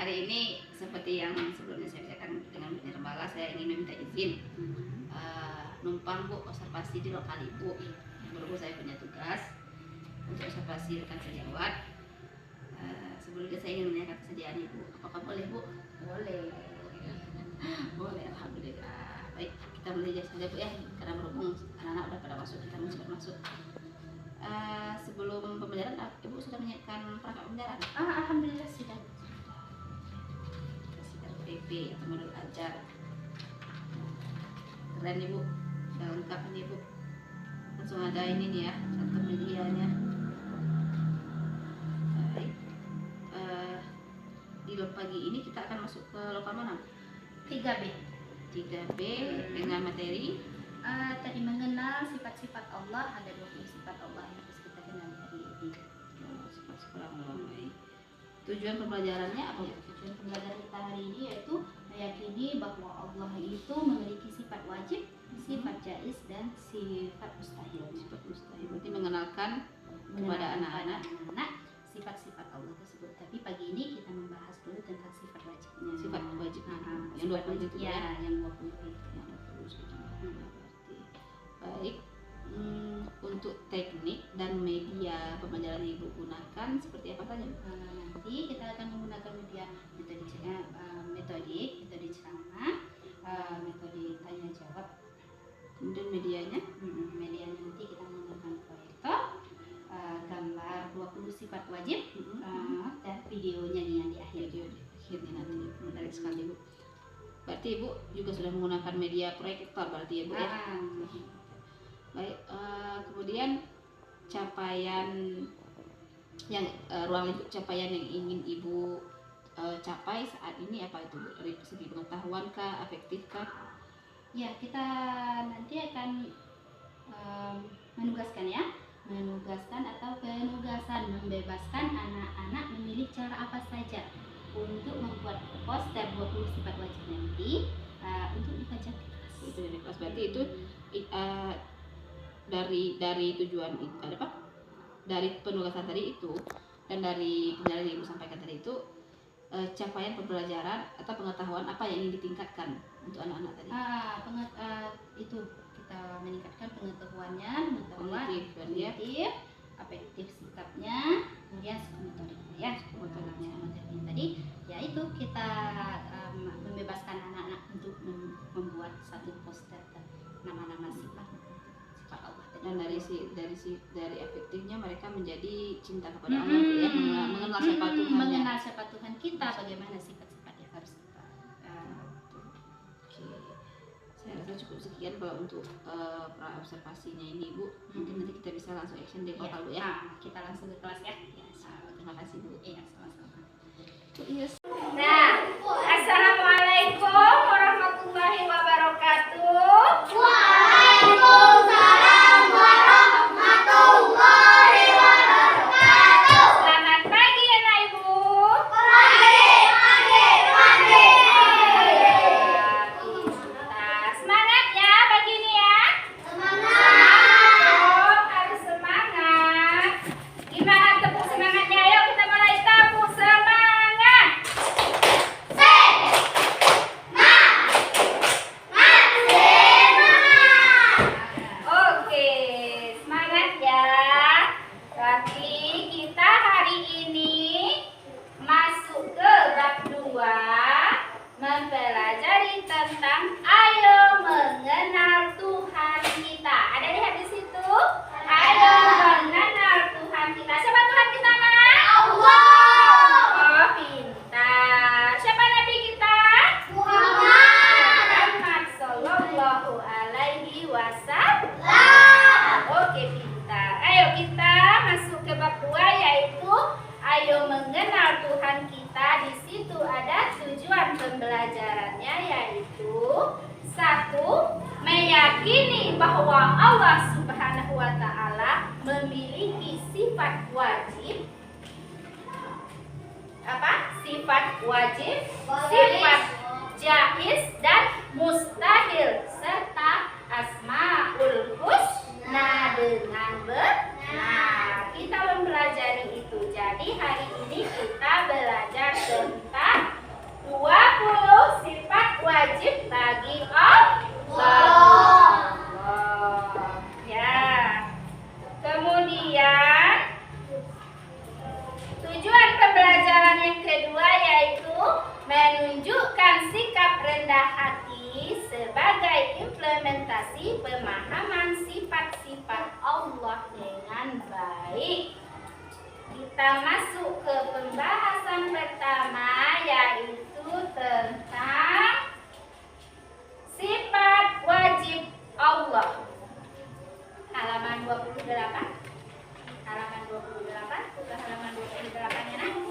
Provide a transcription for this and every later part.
hari ini seperti yang sebelumnya saya bicarakan dengan Bu Nirbala, saya ingin meminta izin numpang Bu observasi di lokal Ibu. Berhubung saya punya tugas untuk observasi rekan sejawat. Sebelumnya saya ingin menanyakan kesediaan Ibu. Apakah boleh Bu? Boleh. Boleh, alhamdulillah. Baik, kita mulai saja Bu ya, karena berhubung anak-anak udah pada masuk, kita mau cepat masuk. Sebelum pembelajaran, Ibu sudah menyiapkan perangkat pembelajaran? Alhamdulillah sudah. Sikat PP atau modul ajar. Keren Ibu, udah lengkap nih Ibu. Langsung ada ini nih ya, contoh medianya. Baik. Di pagi ini kita akan masuk ke lokal mana? 3B. 3B dengan materi Tadi mengenal sifat-sifat Allah, ada 20 sifat Allah yang harus kita kenal hari ini. sifat-sifat Allah. Baik. Tujuan pembelajarannya apa Bu? Tujuan pembelajaran kita hari ini yaitu meyakini bahwa Allah itu memiliki sifat wajib, sifat jaiz, dan sifat mustahil. Sifat mustahil. Berarti mengenalkan kepada anak-anak sifat-sifat Allah tersebut. Tapi pagi ini kita membahas dulu tentang sifat wajibnya. sifat wajib. Yang Sifat 20 itu ya, ya. yang 20 itu. Yang 20 berarti. Baik. Untuk teknik dan media pembelajaran yang Ibu gunakan seperti apa saja? Nanti kita akan menggunakan media metode ceramah, metode tanya jawab. Kemudian medianya Media nanti kita menggunakan proyektor, gambar 20 sifat wajib, dan videonya nih yang di akhir. video di akhirnya nanti. Menarik sekali Bu. Berarti Ibu juga sudah menggunakan media proyektor berarti ya Bu ya? Baik, kemudian capaian yang ruang lingkup capaian yang ingin Ibu capai saat ini apa itu Bu? Dari segi pengetahuan kah, afektif kah? Ya, kita nanti akan menugaskan atau penugasan membebaskan anak-anak memilih cara apa saja untuk membuat poster 20 sifat wajib nanti untuk dipajang di kelas. Itu dari kelas berarti itu dari tujuan itu ada apa? Dari penugasan tadi itu dan dari pembelajaran yang Ibu sampaikan tadi itu capaian pembelajaran atau pengetahuan apa yang ingin ditingkatkan untuk anak-anak tadi? Itu kita meningkatkan pengetahuannya, Kognitif, afektif sikapnya, kemudian psikomotoriknya ya. Motoriknya tadi yaitu kita membebaskan anak-anak untuk membuat satu poster nama-nama sifat Allah tadi. Dan dari efektifnya mereka menjadi cinta kepada Allah ya, mengenal siapa Tuhan, mengenal siapa Tuhan kita, bagaimana sifat-sifat yang harus kita. Oke. Saya rasa cukup sekian kalau untuk observasinya ini Bu. Mungkin nanti kita bisa langsung action di lokal Bu ya. Kita langsung ke kelas ya. Terima kasih Bu. Iya, sama-sama. Yes. Nah, assalamualaikum warahmatullahi wabarakatuh. Waalaikumsalam warahmatullahi wabarakatuh. Selamat pagi anak ibu. Pagi. Semangat ya pagi ini ya. Semangat. Harus semangat. Gimana tepuk semangatnya? Ayo kita mulai tepuk semangat. Oke, semangat ya. Berarti kita hari ini masuk ke bab 2, mempelajari tentang ayo mengenal Tuhan kita. Ada lihat di situ? Ayo mengenal Tuhan kita. Siapa Tuhan kita, Nak? Allah. Oh, pintar. Siapa Nabi kita? Muhammad sallallahu alaihi wasallam. Oke, pintar. Ayo kita masuk ke bab 2 yaitu ayo mengenal Tuhan kita. Di situ ada tujuan pembelajarannya yaitu 1. Meyakini bahwa Allah Subhanahu wa taala memiliki sifat wajib. Apa? Sifat wajib, sifat jaiz dan mustahil serta asmaul husna dengan benar. Kita mempelajari itu. Jadi hari ini kita belajar tentang menunjukkan sikap rendah hati sebagai implementasi pemahaman sifat-sifat Allah dengan baik. Kita masuk ke pembahasan pertama, yaitu tentang sifat wajib Allah. Halaman 28. Halaman 28, buka halaman 28 ya, Nak.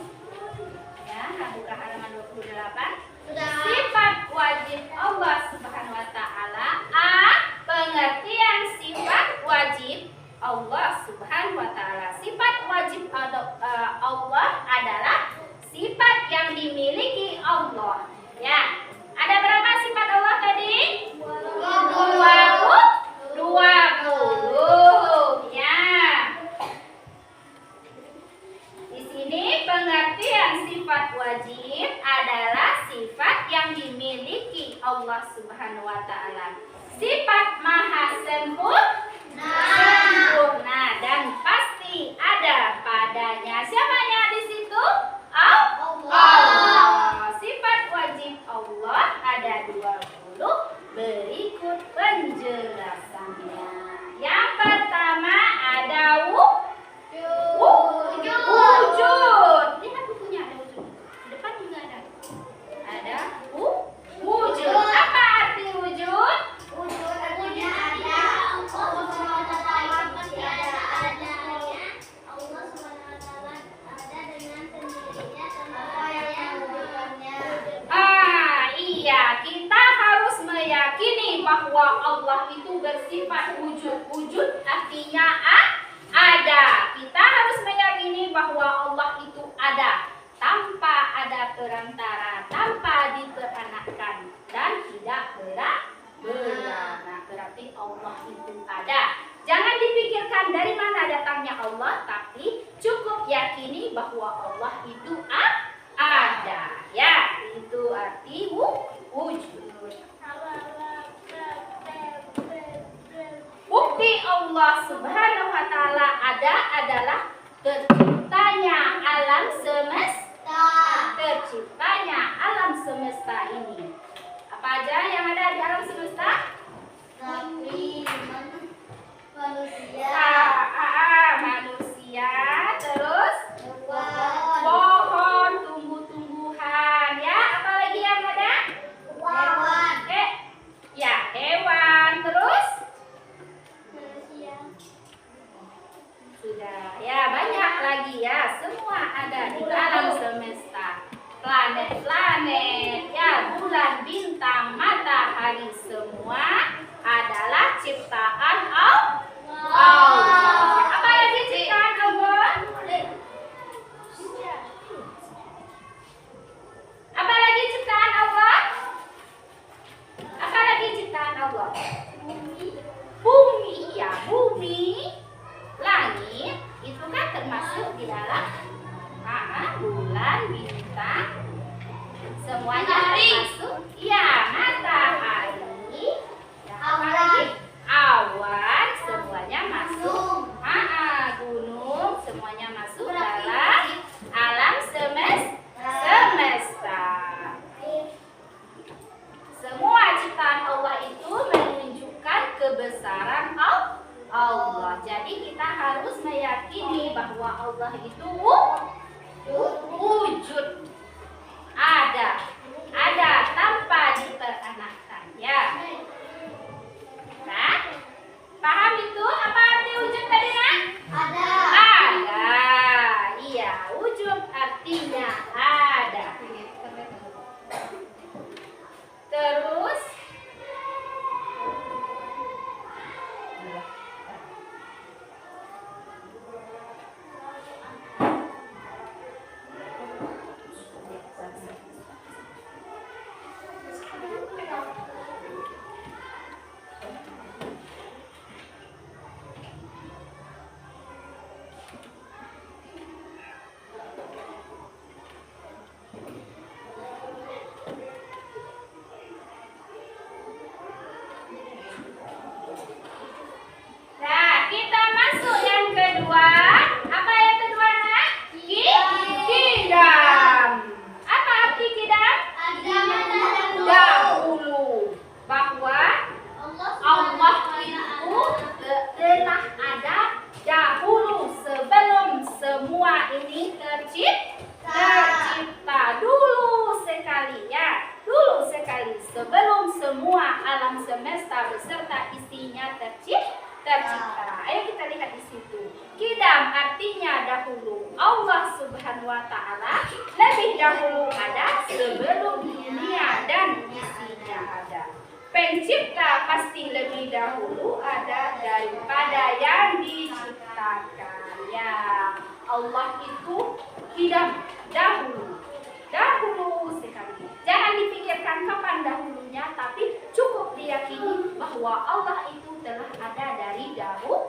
Ya, buka halaman 28. Sifat wajib Allah Subhanahu wa taala. A. Pengertian sifat wajib Allah Subhanahu wa taala. Sifat wajib Allah adalah sifat yang dimiliki Allah. Ya. Ada berapa sifat Allah tadi? 20. Ya. Di sini pengertian sifat wajib adalah sifat yang dimiliki Allah Subhanahu wa taala. Sifat maha sempurna dan pasti ada padanya. Siapanya di situ? Allah. Sifat wajib Allah ada 20. Berikut penjelasannya. Yang pertama ada wujud. Lihat bukunya, ada wujud. Di depan juga ada. Ada wujud. Apa arti wujud? Wujud artinya ada. Allah Subhanahu wa taala pasti ada adanya. Allah Subhanahu wa taala ada dengan sendirinya tanpa yang mewujudkannya. Iya, kita harus meyakini bahwa Allah itu bersifat wujud. Wujud artinya ada. Kita harus meyakini bahwa Allah itu ada tanpa ada perantara, tanpa diperanakkan dan tidak berat. Nah, berarti Allah itu ada. Jangan dipikirkan dari mana datangnya Allah, tapi cukup yakini bahwa Allah itu ada. Ya, itu arti wujud. Bukti Allah Subhanahu wa taala ada adalah terciptanya alam semesta. Terciptanya alam semesta ini. Apa aja yang ada di alam semesta? Manusia, terus pohon, tumbuh-tumbuhan, ya. Apalagi yang ada? Hewan. Hewan, terus? Sudah, ya banyak lagi ya. Semua ada di alam semesta. Planet-planet, ya, bulan, bintang, matahari, semua adalah ciptaan Allah. Apa lagi ciptaan Allah? Apa lagi ciptaan Allah? Apa lagi ciptaan Allah? Bumi, ya, bumi, langit, itu kan termasuk di dalam bulan, bintang, semuanya termasuk. Ya, matahari, awan, semuanya masuk. Gunung, semuanya masuk dalam alam semesta. Semua ciptaan Allah itu menunjukkan kebesaran Allah. Jadi kita harus meyakini bahwa Allah itu wujud. Ada tanpa diperanakkan, ya. Nah, paham itu apa arti wujud tadi, Nak? Ada. Iya, wujud artinya ada. Terus Kidam. Apa arti kidam? tercipta. Ayo kita lihat di situ. Kidam artinya dahulu. Allah Subhanahu wa taala lebih dahulu ada sebelum dunia dan isinya ada. Pencipta pasti lebih dahulu ada daripada yang diciptakan. Ya, Allah itu kidam dahulu sekali. Jangan dipikirkan kapan dahulunya, tapi cukup diyakini bahwa Allah itu telah ada dari dahulu.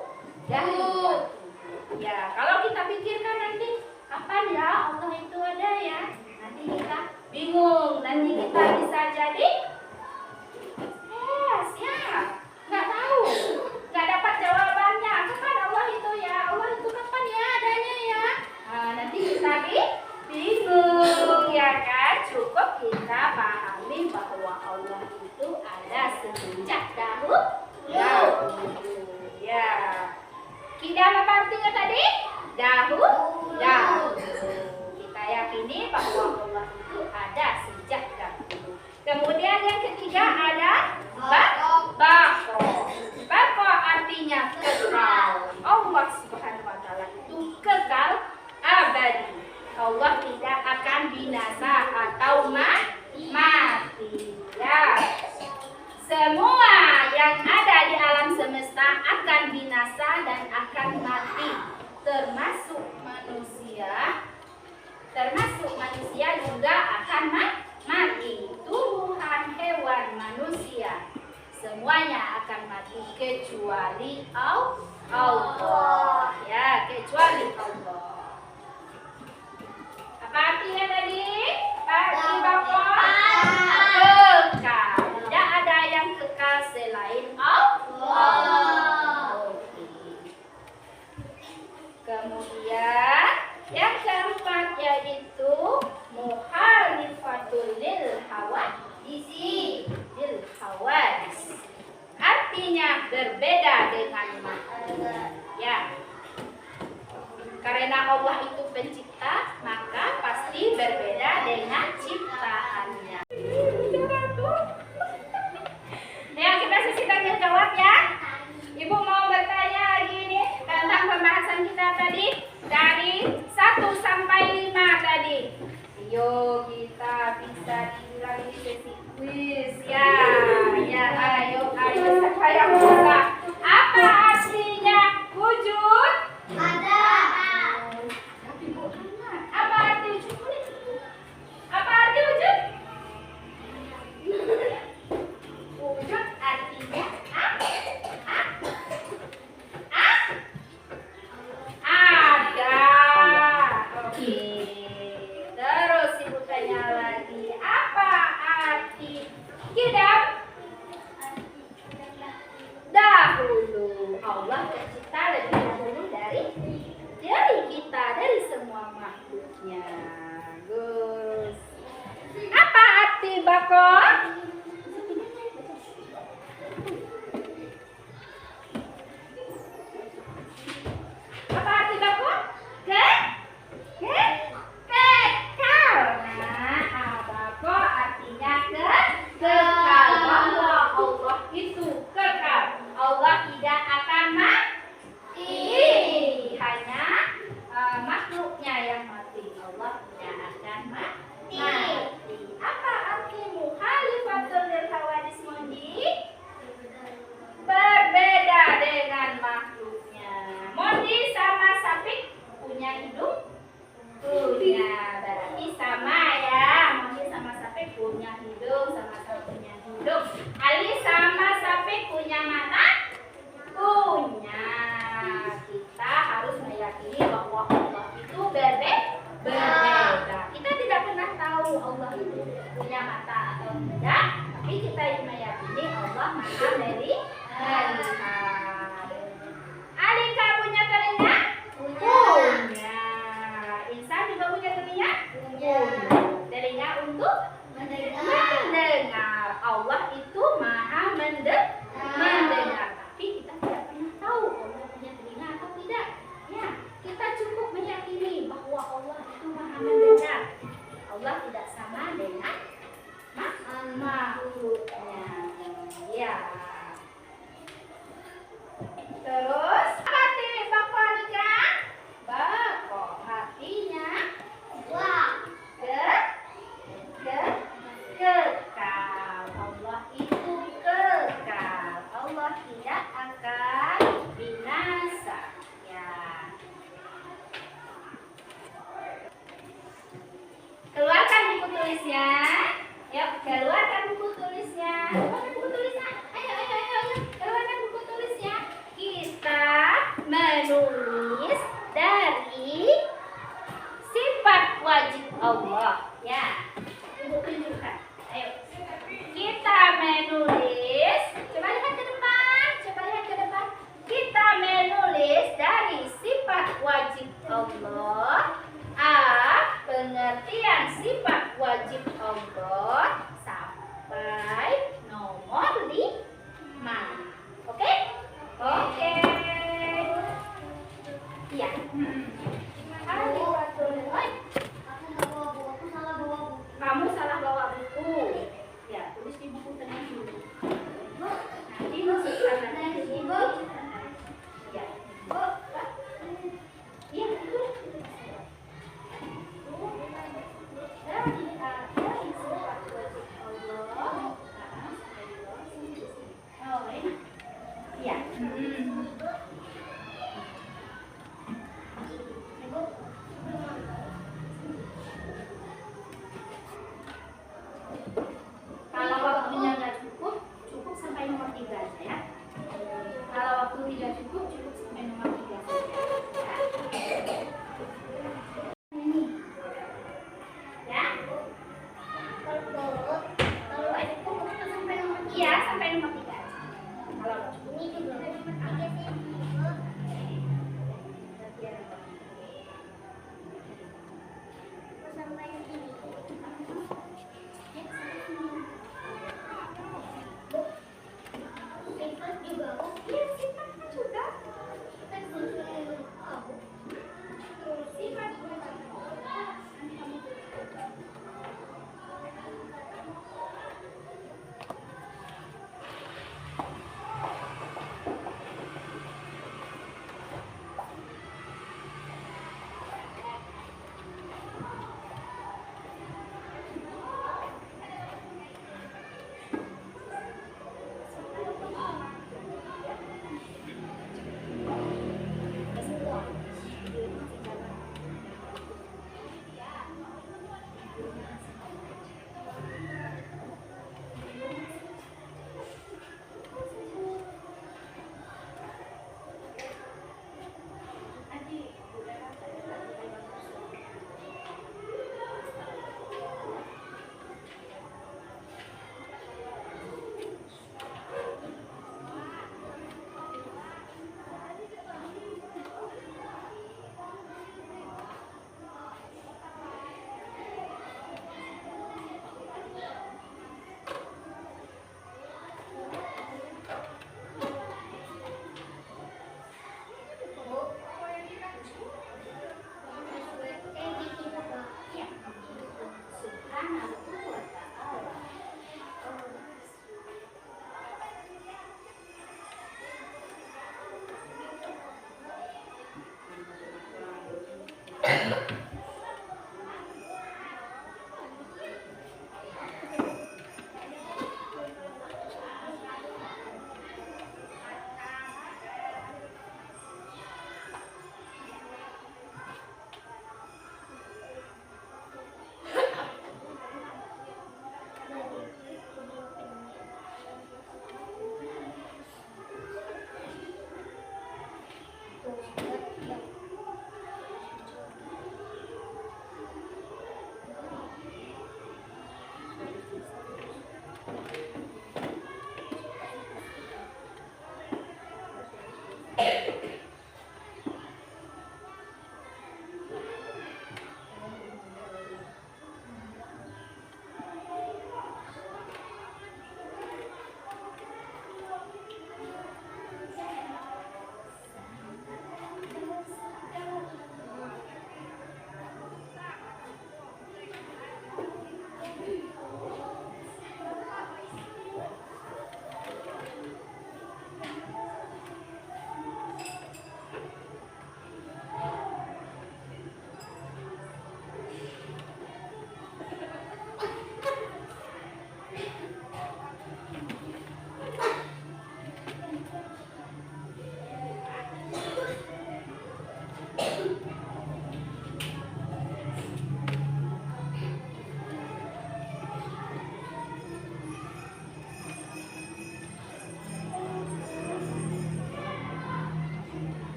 Ya, kalau kita pikirkan nanti kapan ya Allah itu ada ya, nanti kita bingung, nanti kita bisa jadi nggak tahu, nggak dapat jawabannya. Kapan Allah itu ya, Allah itu kapan ya adanya ya, nanti kita bingung ya kan. Cukup kita pahami bahwa Allah itu ada sejak dahulu ya. Kidam apa artinya tadi? Dahulu. Kita yakini bahwa Allah itu ada sejak dahulu. Kemudian yang ketiga ada baqo. Baqo artinya kekal. Allah Subhanahu wa taala itu kekal abadi. Allah tidak akan binasa atau mati. Ya. Semua yang ada di alam semesta akan binasa dan akan mati, termasuk manusia. Termasuk manusia juga akan mati. Tumbuhan, hewan, manusia, semuanya akan mati kecuali Allah. Ya, kecuali Allah. Apa artinya tadi? Arti Bapak? Kekal. Tidak ada yang kekal selain Allah. Kemudian yang keempat yaitu mukhalifatul lil hawadisi. Artinya berbeda dengan makhluk. Ya. Karena Allah itu pencipta, maka pasti berbeda dengan ciptaannya. Ya, kita sesi tanya jawab ya. Ibu mau bertanya lagi nih tentang pembahasan kita tadi dari 1 sampai 5 tadi. Ayo kita bisa dibilang ini sesi kuis ya. Ya, ayo siapa yang bisa? Apa artinya wujud? Ada. Apa arti wujud? Apa arti wujud? Wujud artinya ada. Oke. Terus ibu tanya lagi, apa arti kidam? Dahulu. Allah tercipta lebih dahulu dari kita, dari semua makhluknya. Gus. Apa arti bako? Apa arti bako? Kekal. Nah, bako artinya kekal. Bahwa Allah itu kekal. Allah tidak akan mati. Hanya makhluknya yang mati. Allah tidak akan mati. Apa arti mukhalifatul lil hawadis Mondi? Berbeda dengan makhluknya. Mondi sama Sapik punya hidung? Punya. Berarti sama ya. Mondi sama Sapik punya hidung, sama-sama punya hidung. Ali sama Sapik punya mata? Punya. Kita harus meyakini bahwa Allah itu berbeda. Kita tidak pernah tahu Allah itu punya mata atau tidak, tapi kita meyakini Allah maha melihat. Alika punya telinga? Punya. Insan juga punya telinga? Punya. Telinga untuk mendengar. Allah itu maha mendengar. Tapi kita tidak pernah tahu Allah punya telinga atau tidak. Ya, kita cukup meyakini bahwa Allah itu maha mendengar. Allah tidak sama dengan makhluknya. Ya. Terus hati bako Anika? Bako hatinya kekal. Allah itu kekal. Allah tidak akan binasa. Ya. Keluarkan buku tulisnya. Yuk, keluarkan buku tulisnya. Keluarkan buku tulisnya. Ayo. Keluarkan buku tulisnya. Kita menulis dari sifat wajib Allah. Ya. Ibu tunjukkan. Ayo. Kita menulis. Coba lihat ke depan. Kita menulis dari sifat wajib Allah. A. Pengertian sifat wajib Allah sampai nomor 5. Oke? Oke. Iya. Kamu salah bawa buku. Ya, tulis di buku tengah dulu. Nanti masukkan lagi ke buku. Ya. Iya, itu.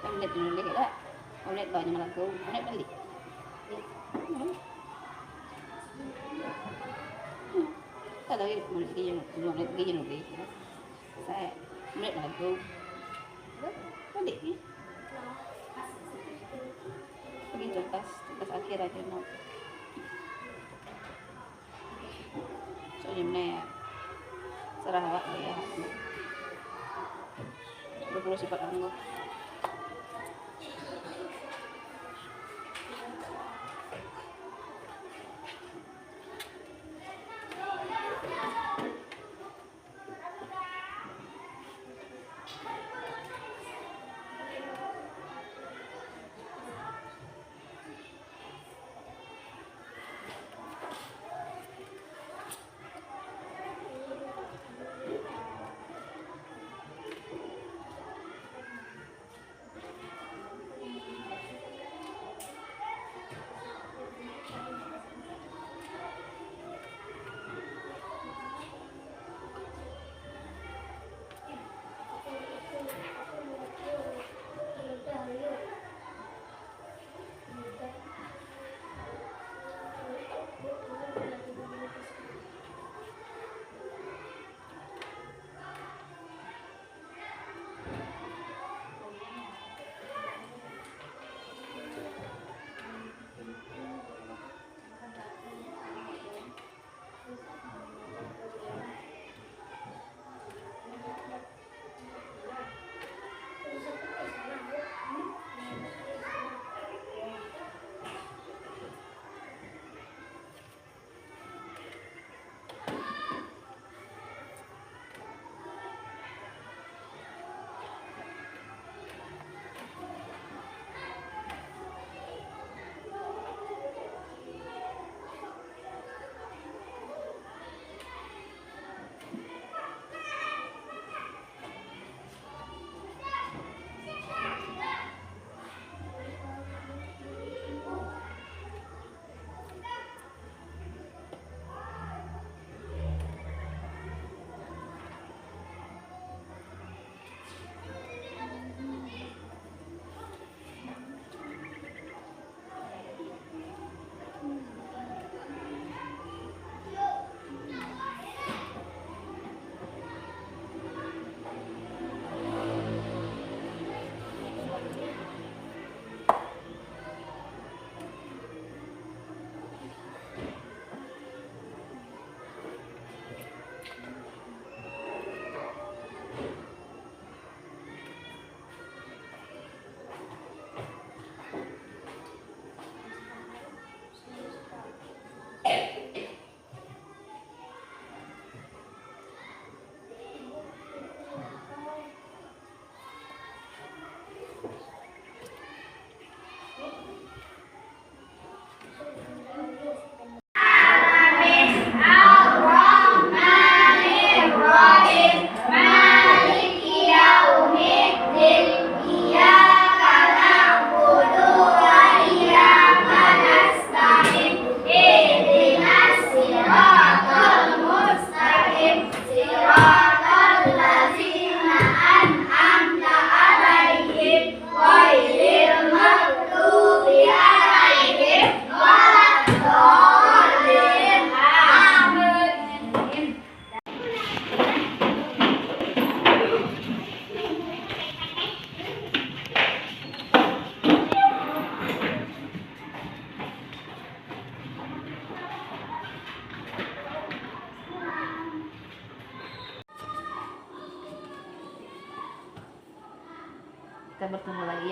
Omelet dulu deh ya. Omelet banyak malah kau. Omelet balik. Tak tahu omelet gini omelet. Saya omelet malah kau. Balik ni. Pergi tugas akhir aja nak. Soalnya mana ya? Serah awak ya. 20 sifat anggo.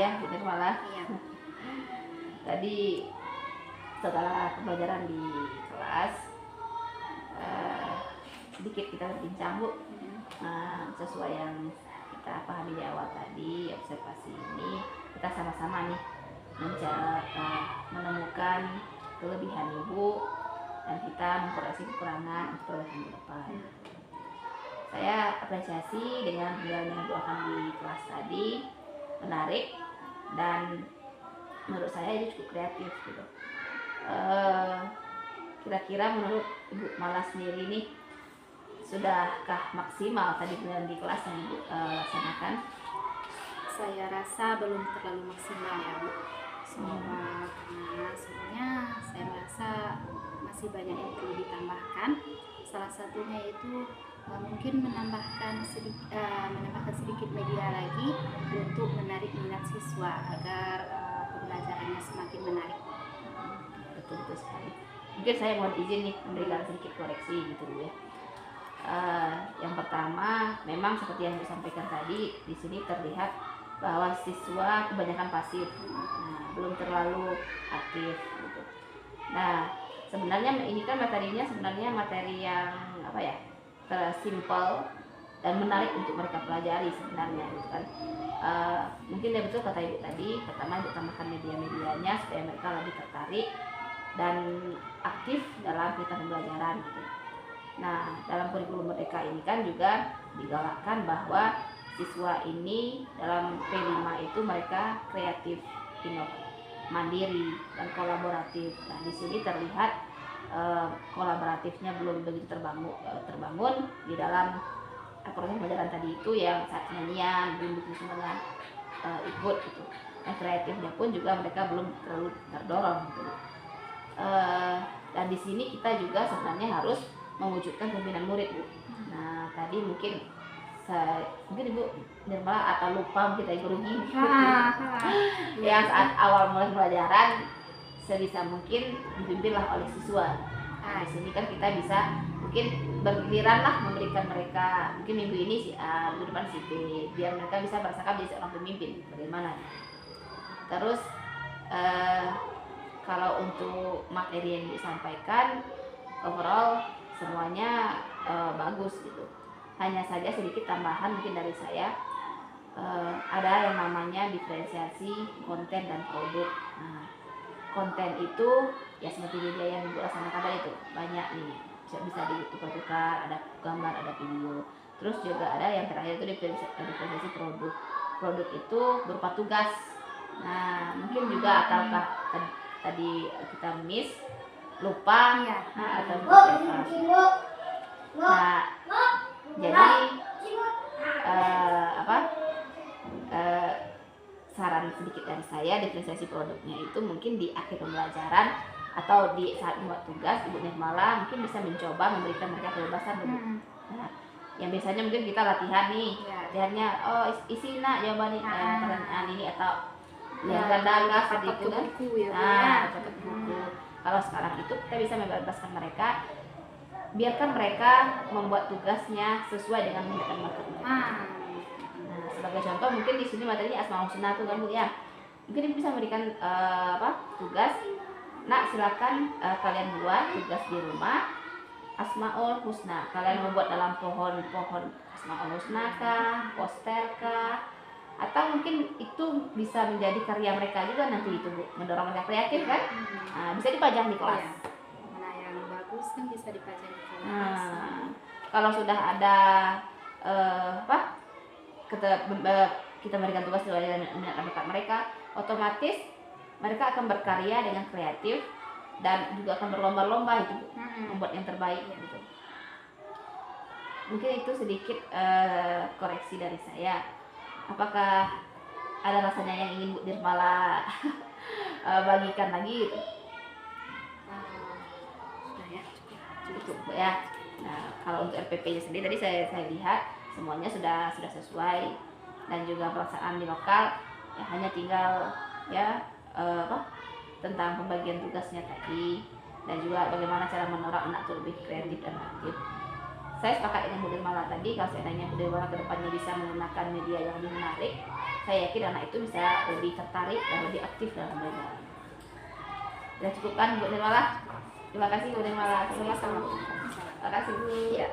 ya, Bu Nirmala. Iya. Tadi setelah pembelajaran di kelas, sedikit kita berbincang, Bu. Sesuai yang kita pahami di awal tadi, observasi ini kita sama-sama nih menemukan kelebihan Ibu dan kita mengkoreksi kekurangan untuk perbaikan ke depan. Saya apresiasi dengan pembelajaran yang dilakukan di kelas tadi, menarik dan menurut saya ini cukup kreatif gitu. Kira-kira menurut Ibu Mala sendiri nih, sudahkah maksimal tadi pembelajaran di kelas yang Ibu laksanakan? Saya rasa belum terlalu maksimal ya Bu. Karena sebenarnya saya merasa masih banyak yang perlu ditambahkan. Salah satunya itu mungkin menambahkan sedikit media lagi untuk menarik minat siswa agar pembelajarannya semakin menarik. Betul sekali. Mungkin saya mohon izin nih memberikan sedikit koreksi gitu Bu ya. Yang pertama, memang seperti yang disampaikan tadi, di sini terlihat bahwa siswa kebanyakan pasif, belum terlalu aktif gitu. Nah, sebenarnya ini kan materinya sebenarnya materi yang apa ya, tersimpel dan menarik untuk mereka pelajari sebenarnya gitu kan. Mungkin ya betul kata Ibu tadi, pertama Ibu tambahkan media-medianya supaya mereka lebih tertarik dan aktif dalam kegiatan pembelajaran gitu. Nah, dalam kurikulum Merdeka ini kan juga digalakkan bahwa siswa ini dalam P5 itu mereka kreatif, mandiri dan kolaboratif. Nah, di sini terlihat kolaboratifnya belum begitu terbangun di dalam proses pembelajaran tadi itu, yang saat nyanyian belum begitu semuanya ikut gitu. Nah, kreatifnya pun juga mereka belum terlalu terdorong gitu. Dan di sini kita juga sebenarnya harus mewujudkan pembinaan murid, Bu. Nah, tadi mungkin Ibu Nirmala atau lupa kita guru gini yang saat awal mulai pembelajaran sebisa mungkin dipimpinlah oleh siswa. Nah, di sini kan kita bisa mungkin bergiliran lah memberikan mereka, mungkin minggu ini si A, minggu depan si B, biar mereka bisa merasakan jadi seorang pemimpin bagaimana. Terus kalau untuk materi yang disampaikan overall semuanya bagus gitu. Hanya saja sedikit tambahan mungkin dari saya, ada yang namanya diferensiasi konten dan produk. Nah, konten itu ya seperti media yang Ibu laksanakan tadi itu banyak nih, bisa ditukar-tukar, ada gambar, ada video. Terus juga ada yang terakhir itu diferensiasi produk. Produk itu berupa tugas. Nah, mungkin juga ataukah tadi kita miss, lupa, atau jadi saran sedikit dari saya, diferensiasi produknya itu mungkin di akhir pembelajaran atau di saat membuat tugas, Ibu Nirmala mungkin bisa mencoba memberikan mereka kebebasan. Nah, yang biasanya mungkin kita latihan nih, latihannya isi nak jawaban pertanyaan ini atau ganda seperti itu kan. Catat buku. Kalau sekarang itu kita bisa membebaskan mereka, biarkan mereka membuat tugasnya sesuai dengan minat dan bakat mereka. Nah, sebagai contoh mungkin di sini materinya Asmaul Husna tuh kan Bu ya. Mungkin bisa memberikan tugas. Nah, silakan kalian buat tugas di rumah Asmaul Husna. Kalian membuat dalam pohon Asmaul Husna kah, poster kah, atau mungkin itu bisa menjadi karya mereka juga nanti itu Bu, mendorong mereka kreatif kan. Nah, bisa dipajang di kelas. Mana yang bagus kan bisa dipajang di kelas. Nah, kalau sudah ada kita berikan tugas sesuai dengan minat dan bakat mereka, otomatis mereka akan berkarya dengan kreatif dan juga akan berlomba-lomba itu Bu, membuat yang terbaik gitu. Mungkin itu sedikit koreksi dari saya. Apakah ada rasanya yang ingin Bu Nirmala bagikan lagi gitu? Sudah ya, cukup ya. Nah, kalau untuk RPP-nya sendiri tadi saya lihat semuanya sudah sesuai, dan juga pelaksanaan di lokal ya hanya tinggal ya tentang pembagian tugasnya tadi, dan juga bagaimana cara mendorong anak itu lebih kreatif dan aktif. Saya sepakat dengan Bu Nirmala tadi, kalau seandainya Bu Nirmala ke depannya bisa menggunakan media yang lebih menarik saya yakin anak itu bisa lebih tertarik dan lebih aktif dalam belajar. Sudah cukup kan Bu Nirmala? Terima kasih Bu Nirmala. Terima kasih Bu. Ya.